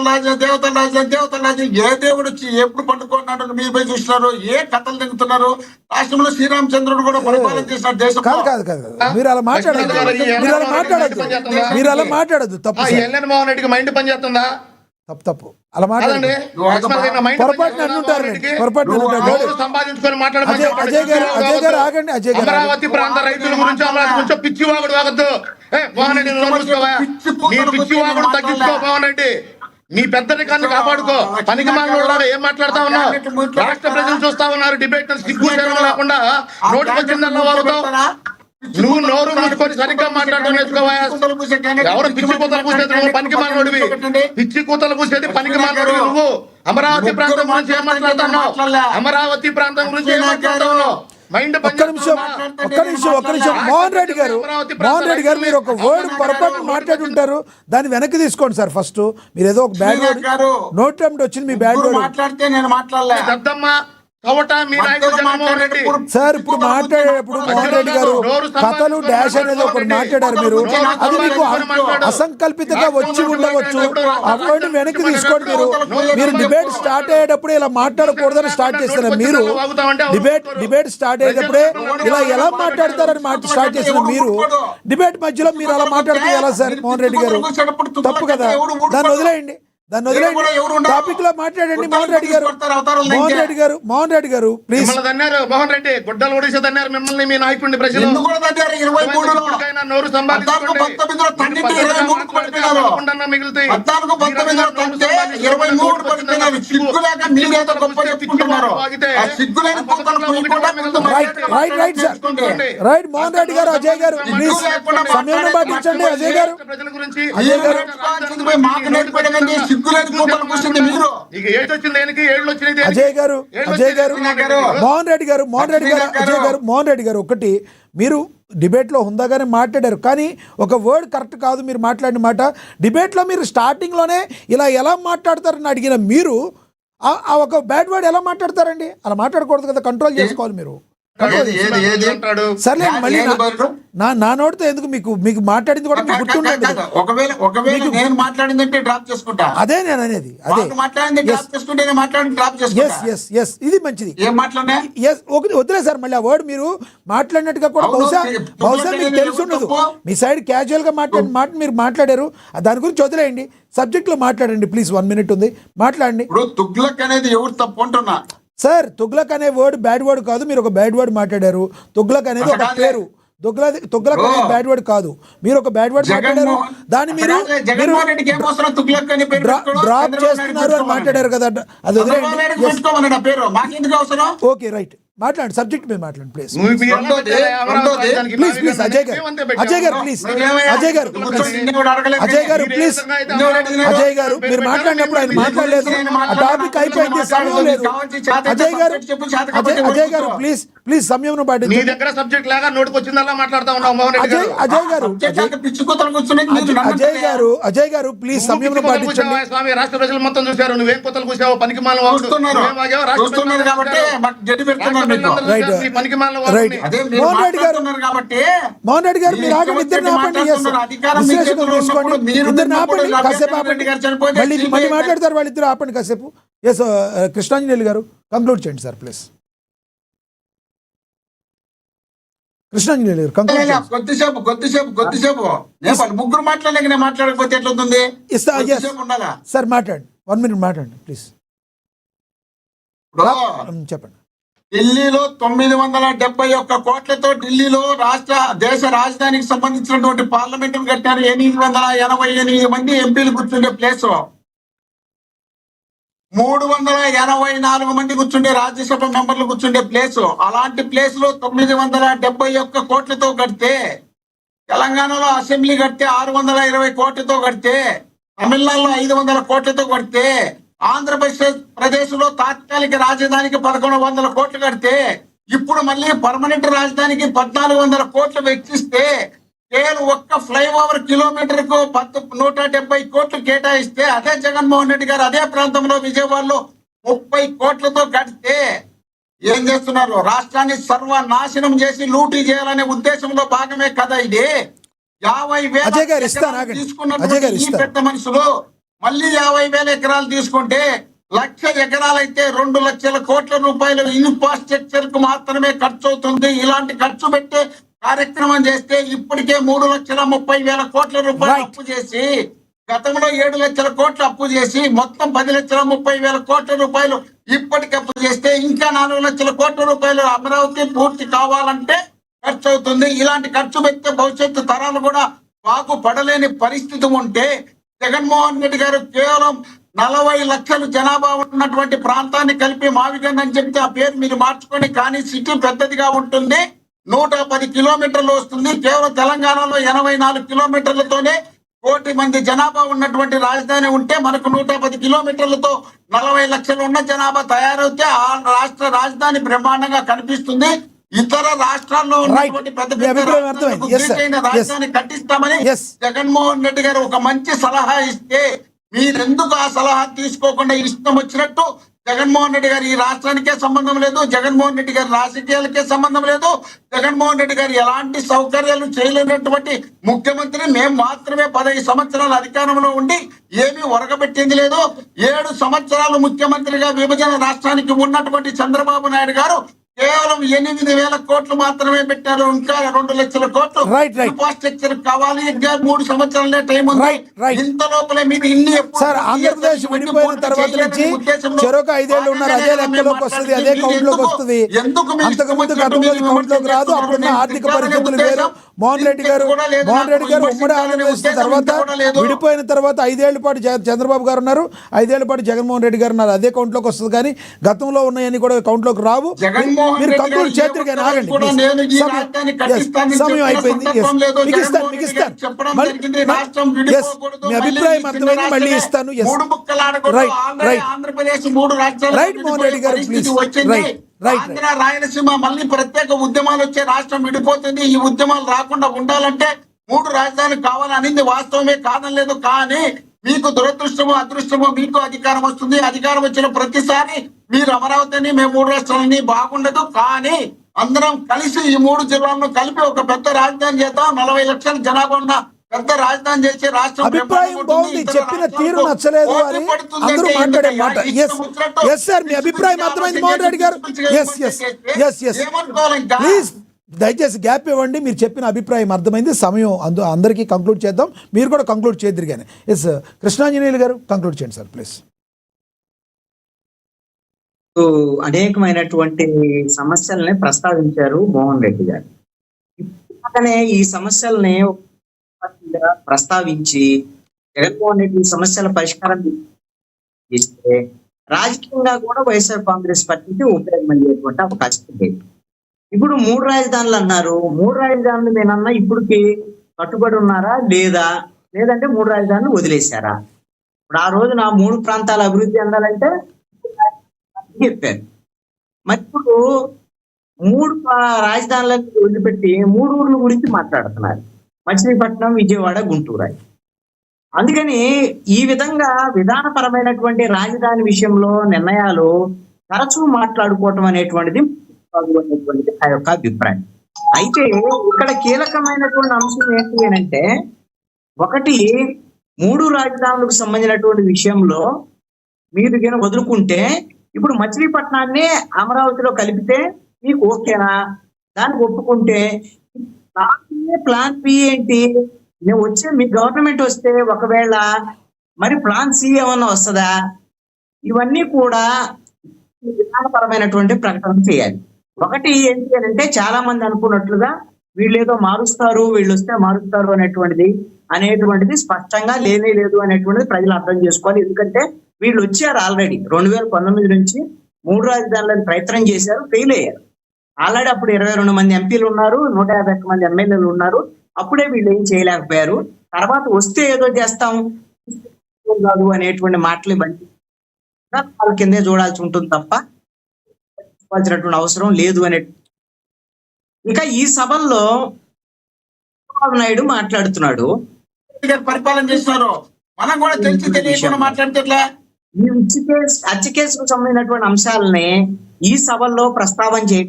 రాజు ఏ దేవుడు వచ్చి ఎప్పుడు పండుకున్నాడు మీరు పోయి చూస్తున్నారు? ఏ కథలు దిగుతున్నారు? రాష్ట్రంలో శ్రీరామచంద్రుడు కూడా పరిపాలన చేసిన దేశం మీరు అలా మాట్లాడద్దు తప్పు. మోహన్ రెడ్డికి మైండ్ పని చేస్తుందా? తప్పు అలా మాట్లాడండి. సంపాదించుకొని అమరావతి ప్రాంత రైతుల గురించి అమరావతి గురించి పిచ్చివాగుడు వాగద్దు. మోహన్ రెడ్డి పిచ్చివాగుడు తగ్గించుకో. మోహన్ రెడ్డి నీ పెద్దరికాన్ని కాపాడుకో. పనికి మాట్లాడు ఏం మాట్లాడుతా ఉన్నావు? రాష్ట్ర ప్రజలు చూస్తా ఉన్నారు. డిబేట్ సిగ్గు లేకుండా నోటికి వచ్చిందన్న వాళ్ళతో నువ్వు నోరు మూసుకొని సరిగ్గా మాట్లాడడం నేర్చుకోవా? ఎవరు పిచ్చి కూతలు పూసేది? నువ్వు పనికి మాట్లాడివి. పిచ్చి కూతలు పూసేది పనికి మాట్లాడివి నువ్వు. అమరావతి ప్రాంతం గురించి ఏం మాట్లాడుతున్నావు? అమరావతి ప్రాంతం గురించి ఏం మాట్లాడుతున్నావు? ఒక్క నిమిషం మోహన్ రెడ్డి గారు మీరు ఒక వర్డ్ పొరపాటు మాట్లాడి ఉంటారు. దాన్ని వెనక్కి తీసుకోండి సార్. ఫస్ట్ మీరు ఏదో ఒక బ్యాడ్ వర్డ్ నోట్ వచ్చింది. మీ బ్యాడ్ వర్డ్ మాట్లాడితే నేను మాట్లాడలే సార్. ఇప్పుడు మాట్లాడేటప్పుడు మోహన్ రెడ్డి గారు కథలు డాష్ అనేది ఒకటి మాట్లాడారు మీరు. అది మీకు అసంకల్పితంగా వచ్చి ఉండవచ్చు. అప్పుడు వెనక్కి తీసుకోండి. మీరు డిబేట్ స్టార్ట్ అయ్యేటప్పుడు ఇలా మాట్లాడకూడదని స్టార్ట్ చేస్తారు. మీరు డిబేట్ స్టార్ట్ అయ్యేటప్పుడే ఇలా ఎలా మాట్లాడతారని స్టార్ట్ చేసిన మీరు డిబేట్ మధ్యలో మీరు అలా మాట్లాడితే ఎలా సార్? మోహన్ రెడ్డి గారు తప్పు కదా. దాన్ని వదిలేయండి. టాపిక్ లో మాట్లాడండి. మోహన్ రెడ్డి గారు ప్లీజ్. మోహన్ రెడ్డి గుడ్డలు ఓడిసేదన్నారు మిమ్మల్ని మీ నాయకుడిని ప్రజలు. రైట్ మోహన్ రెడ్డి గారు. అజయ్ గారు ప్లీజ్ సమయం పాటించండి. అజయ్ గారు మోహన్ రెడ్డి గారు ఒకటి మీరు డిబేట్లో హుందాగానే మాట్లాడారు. కానీ ఒక వర్డ్ కరెక్ట్ కాదు మీరు మాట్లాడిన మాట. డిబేట్లో మీరు స్టార్టింగ్లోనే ఇలా ఎలా మాట్లాడతారని అడిగిన మీరు ఒక బ్యాడ్ వర్డ్ ఎలా మాట్లాడతారండి? అలా మాట్లాడకూడదు కదా. కంట్రోల్ చేసుకోవాలి మీరు. సర్లే మళ్ళీ నా నోటితో ఎందుకు మీకు మాట్లాడింది కూడా మీకు గుర్తుండదు. అదే నేను అనేది. అదే ఇది మంచిది. వదిలే సార్ మళ్ళీ ఆ వర్డ్ మీరు మాట్లాడినట్టుగా కూడా బహుశా మీకు తెలిసి ఉండదు. మీ సైడ్ క్యాజువల్ గా మాట్లాడిన మాట మీరు మాట్లాడారు. దాని గురించి వదిలేయండి. సబ్జెక్ట్ లో మాట్లాడండి ప్లీజ్. 1 minute ఉంది, మాట్లాడండి. తుగ్లక్ అనేది ఎవరు తప్పు అంటున్నా సార్? తుగ్లక్ అనే వర్డ్ బ్యాడ్ వర్డ్ కాదు. మీరు ఒక బ్యాడ్ వర్డ్ మాట్లాడారు. తుగ్లక్ అనేది ఒక పేరు. తుగ్లక్ అనేది బ్యాడ్ వర్డ్ కాదు. మీరు ఒక బ్యాడ్ వర్డ్ మాట్లాడారు. దాన్ని మీరు డ్రాప్ చేస్తున్నారు అని మాట్లాడారు కదా. అది ఓకే రైట్. మాట్లాడండి. సబ్జెక్ట్ మీద మాట్లాడండి ప్లీజ్. ప్లీజ్ అజయ్ గారు మీరు మాట్లాడినప్పుడు ఆయన మాట్లాడలేదు. ఆ టాపిక్ అయిపోయింది, సమయం లేదు. అజయ్ గారు ప్లీజ్ సమయం పాటించండి. అజయ్ గారు ప్లీజ్ సమయం పాటించండి. రాష్ట్ర ప్రజలు మొత్తం చూశారు. నువ్వేం కొత్తలు కూర్చావు? పనికి మాల మోహన్ రెడ్డి గారు మీరు ఆగండి. ఇద్దరు ఆపండి. ఇద్దరు ఆపండి కాసేపు. ఆపండి మళ్ళీ మాట్లాడతారు వాళ్ళిద్దరు. ఆపండి కాసేపు. ఎస్ కృష్ణాంజనేయులు గారు కంక్లూడ్ చేయండి సార్ ప్లీజ్. కృష్ణాంజనేయులు గారు కొద్దిసేపు ముగ్గురు మాట్లాడలేక నేను మాట్లాడకపోతే ఎట్లవుతుంది సార్? మాట్లాడండి. 1 minute మాట్లాడండి ప్లీజ్. చెప్పండి. ఢిల్లీలో 971 కోట్లతో ఢిల్లీలో దేశ రాజధానికి సంబంధించినటువంటి పార్లమెంట్ కట్టారు. 888 మంది ఎంపీలు కూర్చుండే ప్లేస్, 384 మంది కూర్చుండే రాజ్యసభ మెంబర్లు కూర్చుండే ప్లేస్. అలాంటి ప్లేస్ లో 971 కోట్లతో కడితే, తెలంగాణలో అసెంబ్లీ కడితే 620 కోట్లతో కడితే, తమిళనాడులో 500 కోట్లతో కడితే, ఆంధ్రప్రదేశ్ లో తాత్కాలిక రాజధానికి 1100 కోట్లు కడితే, ఇప్పుడు మళ్ళీ పర్మనెంట్ రాజధానికి 1400 కోట్లు వెచ్చిస్తే, కేవలం ఒక్క ఫ్లైఓవర్ కిలోమీటర్ కు 170 కోట్లు కేటాయిస్తే, అదే జగన్మోహన్ రెడ్డి గారు అదే ప్రాంతంలో విజయవాడలో 30 కోట్లతో కడితే ఏం చేస్తున్నారు? రాష్ట్రాన్ని సర్వనాశనం చేసి లూటీ చేయాలనే ఉద్దేశంలో భాగమే కదా ఇది. 50,000 తీసుకున్న పెద్ద మనుషులు మళ్ళీ 50,000 ఎకరాలు తీసుకుంటే 1,00,000 ఎకరాలైతే 2 లక్షల కోట్ల రూపాయలు ఇన్ఫ్రాస్ట్రక్చర్ కు మాత్రమే ఖర్చు అవుతుంది. ఇలాంటి ఖర్చు పెట్టే కార్యక్రమం చేస్తే ఇప్పటికే 3,30,000 కోట్ల రూపాయలు Right. అప్పు చేసి, గతంలో 7 లక్షల కోట్లు అప్పు చేసి మొత్తం 10,30,000 కోట్ల రూపాయలు ఇప్పటికి అప్పు చేస్తే ఇంకా 4 లక్షల కోట్ల రూపాయలు అమరావతి పూర్తి కావాలంటే ఖర్చు అవుతుంది. ఇలాంటి ఖర్చు పెడితే భవిష్యత్తు తరాలు కూడా బాగుపడలేని పరిస్థితి ఉంటే జగన్మోహన్ రెడ్డి గారు కేవలం 40 లక్షలు జనాభా ఉన్నటువంటి ప్రాంతాన్ని కలిపి మావిగన్ అని చెప్తే ఆ పేరు మీరు మార్చుకొని, కానీ సిటీ పెద్దదిగా ఉంటుంది, 110 కిలోమీటర్లు వస్తుంది. కేవలం తెలంగాణలో 84 కిలోమీటర్లతోనే 1 కోటి మంది జనాభా ఉన్నటువంటి రాజధాని ఉంటే మనకు 110 కిలోమీటర్లతో 40 లక్షలు ఉన్న జనాభా తయారవుతే ఆ రాష్ట్ర రాజధాని బ్రహ్మాండంగా కనిపిస్తుంది. ఇతర రాష్ట్రాల్లో ఉన్నటువంటి పెద్ద మీ పెద్ద అభిప్రాయం అర్థమైంది. Yes, sir. రాష్ట్రాలకు రాజధాని కట్టిస్తామని Yes. జగన్మోహన్ రెడ్డి గారు ఒక మంచి సలహా ఇస్తే మీరెందుకు ఆ సలహా తీసుకోకుండా ఇష్టం వచ్చినట్టు జగన్మోహన్ రెడ్డి గారు ఈ రాష్ట్రానికే సంబంధం లేదు, జగన్మోహన్ రెడ్డి గారి రాజకీయాలకే సంబంధం లేదు, జగన్మోహన్ రెడ్డి గారు ఎలాంటి సౌకర్యాలు చేయలేనటువంటి ముఖ్యమంత్రి, మేము మాత్రమే 15 సంవత్సరాల అధికారంలో ఉండి ఏమీ ఒరగబెట్టింది లేదు. 7 సంవత్సరాలు ముఖ్యమంత్రిగా విభజన రాష్ట్రానికి ఉన్నటువంటి చంద్రబాబు నాయుడు గారు కేవలం 8,000 కోట్లు మాత్రమే పెట్టారు. ఇంకా 2 లక్షల కోట్లు Right. ఇన్ఫ్రాస్ట్రక్చర్ కావాలి. ఇంకా 3 సంవత్సరాలే టైం ఉంది. Right. ఇంత లోపలే మీరు ఇన్ని సార్, ఆంధ్రప్రదేశ్ విడిపోయిన తర్వాత నుంచి చెరొక 5 ఏళ్ళు ఉన్నారు. అదే లెక్కలోకి వస్తుంది, అదే కౌంట్ లోకి వస్తుంది. అంతకుముందు గతంలో కౌంట్ లోకి రాదు. అప్పుడున్న ఆర్థిక పరిస్థితులు వేరు. మోహన్ రెడ్డి గారు ఉమ్మడి ఆంధ్రప్రదేశ్ తర్వాత విడిపోయిన తర్వాత 5 ఏళ్ల పాటు చంద్రబాబు గారు ఉన్నారు, 5 ఏళ్ల పాటు జగన్మోహన్ రెడ్డి గారు ఉన్నారు. అదే కౌంట్ లోకి వస్తుంది, కానీ గతంలో ఉన్నాయని కూడా కౌంట్ లోకి రావు. మీరు కంక్లూడ్ చేద్దరు కానీ ఆగండి. సమయం అయిపోయింది. మీకు ఇస్తాను. మీ అభిప్రాయం అర్థమైంది, మళ్ళీ ఇస్తాను. రైట్ మోహన్ రెడ్డి గారు, ప్లీజ్. రైట్. రాయలసీమ మళ్ళీ ప్రత్యేక ఉద్యమాలు వచ్చే రాష్ట్రం విడిపోతుంది. ఈ ఉద్యమాలు రాకుండా ఉండాలంటే 3 రాజధానులు కావాలనింది వాస్తవమే, కాదనలేదు. కానీ మీకు దురదృష్టమో అదృష్టమో మీకు అధికారం వస్తుంది. అధికారం వచ్చిన ప్రతిసారి మీరు అమరావతిని, మేము 3 రాష్ట్రాలని బాగుండదు. కానీ అందరం కలిసి ఈ 3 జిల్లాలను కలిపి ఒక పెద్ద రాజధాని చేద్దాం. 40 లక్షల జనాభా ఉన్న పెద్ద రాజధాని చేసే రాష్ట్రం అభిప్రాయం బాగుంది. చెప్పిన తీరు నచ్చలేదు అని అందరూ మాట్లాడే మాట. ఎస్ సార్, మీ అభిప్రాయం అర్థమైంది మోహన్ రెడ్డి గారు. ఎస్ ప్లీజ్ దయచేసి గ్యాప్ ఇవ్వండి. మీరు చెప్పిన అభిప్రాయం అర్థమైంది. సమయం అందరికీ కంక్లూడ్ చేద్దాం. మీరు కూడా కంక్లూడ్ చేద్దరు కానీ. ఎస్ కృష్ణాంజనేయులు గారు కంక్లూడ్ చేయండి సార్, ప్లీజ్. అనేకమైనటువంటి సమస్యల్ని ప్రస్తావించారు మోహన్ రెడ్డి గారు. అలానే ఈ సమస్యల్ని ప్రస్తావించి జగన్మోహన్ రెడ్డి సమస్యల పరిష్కారం ఇస్తే రాజకీయంగా కూడా వైఎస్ఆర్ కాంగ్రెస్ పార్టీకి ఉపయోగపడేటువంటి అవకాశం లేదు. ఇప్పుడు 3 రాజధానులు అన్నారు. 3 రాజధానులు నేనన్నా ఇప్పటికి కట్టుబడి ఉన్నారా లేదంటే 3 రాజధానులు వదిలేశారా? ఇప్పుడు ఆ రోజున 3 ప్రాంతాల అభివృద్ధి అందాలంటే చెప్పారు. మరి ఇప్పుడు 3 రాజధానులను వదిలిపెట్టి 3 ఊర్ల గురించి మాట్లాడుతున్నారు. మచిలీపట్నం, విజయవాడ, గుంటూరు. అందుకని ఈ విధంగా విధానపరమైనటువంటి రాజధాని విషయంలో నిర్ణయాలు తరచూ మాట్లాడుకోవటం అనేటువంటిది ఆ యొక్క అభిప్రాయం. అయితే ఇక్కడ కీలకమైనటువంటి అంశం ఏంటి అంటే, ఒకటి 3 రాజధానులకు సంబంధించినటువంటి విషయంలో మీరు కనుక వదులుకుంటే ఇప్పుడు మచిలీపట్నాన్ని అమరావతిలో కలిపితే మీకు ఓకేనా? దానికి ఒప్పుకుంటే ప్లాన్ బి ఏంటి? నేను వచ్చే మీ గవర్నమెంట్ వస్తే ఒకవేళ మరి ప్లాన్ సి ఏమన్నా వస్తుందా? ఇవన్నీ కూడా విధానపరమైనటువంటి ప్రకటన చేయాలి. ఒకటి ఏంటి అంటే, చాలా మంది అనుకున్నట్లుగా వీళ్ళు ఏదో మారుస్తారు, వీళ్ళు వస్తే మారుస్తారు అనేటువంటిది స్పష్టంగా లేదు అనేటువంటిది ప్రజలు అర్థం చేసుకోవాలి. ఎందుకంటే వీళ్ళు వచ్చారు ఆల్రెడీ 2019 నుంచి 3 రాజధానులను ప్రయత్నం చేశారు, ఫెయిల్ అయ్యారు. ఆల్రెడీ అప్పుడు 22 మంది ఎంపీలు ఉన్నారు, 151 మంది ఎమ్మెల్యేలు ఉన్నారు. అప్పుడే వీళ్ళు ఏం చేయలేకపోయారు. తర్వాత వస్తే ఏదో చేస్తాం కాదు అనేటువంటి మాటలు బండి వాళ్ళ కిందే చూడాల్సి ఉంటుంది తప్ప చూడాల్సినటువంటి అవసరం లేదు అనే. ఇంకా ఈ సభల్లో చంద్రబాబు నాయుడు మాట్లాడుతున్నాడు, పరిపాలన చేస్తున్నారు, మనం కూడా తెలిసి తెలియకుండా మాట్లాడితే ఈ హత్య కేసుకు సంబంధించినటువంటి అంశాలని ఈ సభల్లో ప్రస్తావన చేయడం